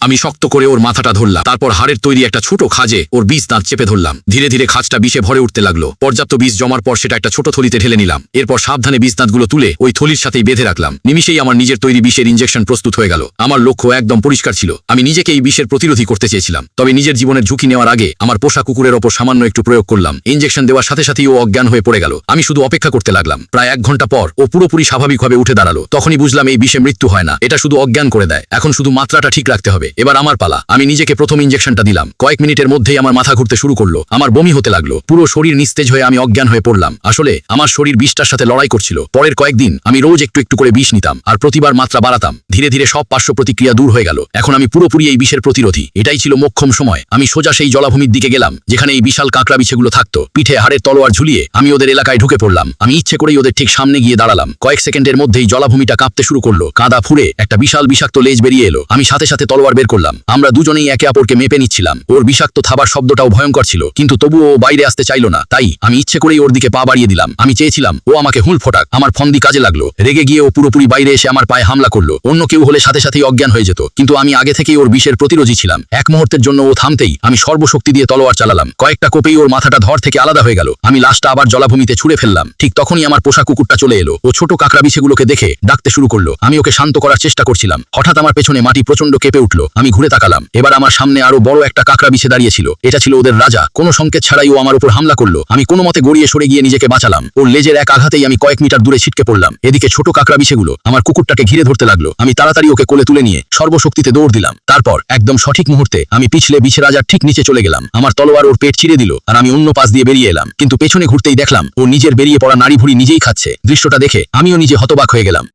আমি শক্ত করে ওর মাথাটা ধরলাম, তারপর হাড়ের তৈরি একটা ছোট খাজে ওর বিষ দাঁত চেপে ধরলাম। ধীরে ধীরে খাজটা বিষে ভরে উঠতে লাগলো। পর্যাপ্ত বিষ জমার পর সেটা একটা ছোট থলিতে ঢেলে নিলাম। এরপর সাবধানে বিষ দাঁতগুলো তুলে ওই থলির সাথেই বেঁধে রাখলাম। নিমিষেই আমার নিজের তৈরি বিষের ইনজেকশন প্রস্তুত হয়ে গেল। আমার লক্ষ্য একদম পরিষ্কার ছিল, আমি নিজেকে এই বিষের প্রতিরোধী করতে চেয়েছিলাম। তবে নিজের জীবনের ঝুঁকি নেওয়ার আগে আমার পোষা কুকুরের ওপর সামান্য একটু প্রয়োগ করলাম। ইনজেকশন দেওয়ার সাথে সাথেই ও অজ্ঞান হয়ে পড়ে গেল। আমি শুধু অপেক্ষা করতে লাগলাম। প্রায় 1 ঘন্টা পর ও পুরোপুরি স্বাভাবিকভাবে উঠে দাঁড়ালো। তখনই বুঝলাম এই বিষে মৃত্যু হয় না, এটা শুধু অজ্ঞান করে দেয়। এখন শুধু মাত্রাটা ঠিক রাখতে হবে। এবার আমার পালা। আমি নিজেকে প্রথম ইনজেকশনটা দিলাম। কয়েক মিনিটের মধ্যেই আমার মাথা ঘুরতে শুরু করলো, আমার বমি হতে লাগলো, পুরো শরীর নিস্তেজ হয়ে আমি অজ্ঞান হয়ে পড়লাম। আসলে আমার শরীর বিষটার সাথে লড়াই করছিল। পরের কয়েকদিন আমি রোজ একটু একটু করে বিষ নিতাম আর প্রতিবার মাত্রা বাড়াতাম। ধীরে ধীরে সব পার্শ্ব প্রতিক্রিয়া দূর হয়ে গেল। এখন আমি পুরোপুরি এই বিষের প্রতিরোধী। এটাই ছিল মোক্ষম সময়। আমি সোজা সেই জলাভূমির দিকে গেলাম যেখানে এই বিশাল কাঁকড়া বিছেগুলো থাকতো। পিঠে হাড়ের তলোয়ার ঝুলিয়ে আমি ওদের এলাকায় ঢুকে পড়লাম। আমি ইচ্ছে করেই ওদের ঠিক সামনে গিয়ে দাঁড়ালাম। কয়েক সেকেন্ডের মধ্যেই জলাভূমিটা কাঁপতে শুরু করলো। কাদা ফুঁড়ে একটা বিশাল বিষাক্ত লেজ বেরিয়ে এলো। আমি সাথে সাথে তলোয়ার বের করলাম। আমরা দুজনেই একে অপরকে মেপে নিচ্ছিলাম। ওর বিষাক্ত থাবার শব্দটাও ভয়ঙ্কর ছিল, কিন্তু তবুও ও বাইরে আসতে চাইল না। তাই আমি ইচ্ছে করেই ওর দিকে পা বাড়িয়ে দিলাম। আমি চেয়েছিলাম ও আমাকে হুল ফোটাক। আমার ফন্দি কাজে লাগলো। রেগে গিয়ে ও পুরোপুরি বাইরে এসে আমার পায়ে হামলা করলো। অন্য কেউ হলে সাথে সাথেই অজ্ঞান হয়ে যেত, কিন্তু আমি আগে থেকেই ওর বিষের প্রতিরোধী ছিলাম। এক মুহূর্তের জন্য ও থামতেই আমি সর্বশক্তি দিয়ে তলোয়ার চালালাম। কয়েকটা কোপেই ওর মাথাটা ধর থেকে আলাদা হয়ে গেল। আমি লাশটা আবার জলাভূমিতে ছুঁড়ে ফেললাম। ঠিক তখনই আমার পোষা কুকুরটা চলে এলো। ও ছোট কাঁকড়া বিছেগুলোকে দেখে ডাকতে শুরু করলো। আমি ওকে শান্ত করার চেষ্টা করছিলাম। হঠাৎ আমার পেছনে মাটি প্রচন্ড কেঁপে উঠলো। আমি ঘুরে তাকালাম। এবার আমার সামনে আরো বড় একটা কাঁকড়া বিছে দাঁড়িয়ে ছিল। এটা ছিল ওদের রাজা। কোনো সংকেত ছাড়াই ও আমার উপর হামলা করলো। আমি কোনো মতে গড়িয়ে সরে গিয়ে নিজেকে বাঁচালাম। ওর লেজের এক আঘাতেই আমি কয়েক মিটার দূরে ছিটকে পড়লাম। এদিকে ছোট কাঁকড়া বিছেগুলো আমার কুকুরটাকে ঘিরে ধরতে লাগলো। আমি তাড়াতাড়ি ওকে কোলে তুলে নিয়ে সর্বশক্তিতে দৌড় দিলাম। তারপর একদম সঠিক মুহূর্তে আমি পিছলে বিছে রাজার ঠিক নিচে চলে গেলাম। আমার তলোয়ার ওর পেট চিরে দিল আর আমি অন্য পাশ দিয়ে বেরিয়ে এলাম। কিন্তু পেছনে ঘুরতেই দেখলাম ও নিজের বেরিয়ে পড়া নাড়ি ভুড়ি নিজেই খাচ্ছে। দৃশ্যটা দেখে আমিও নিজে হতবাক হয়ে গেলাম।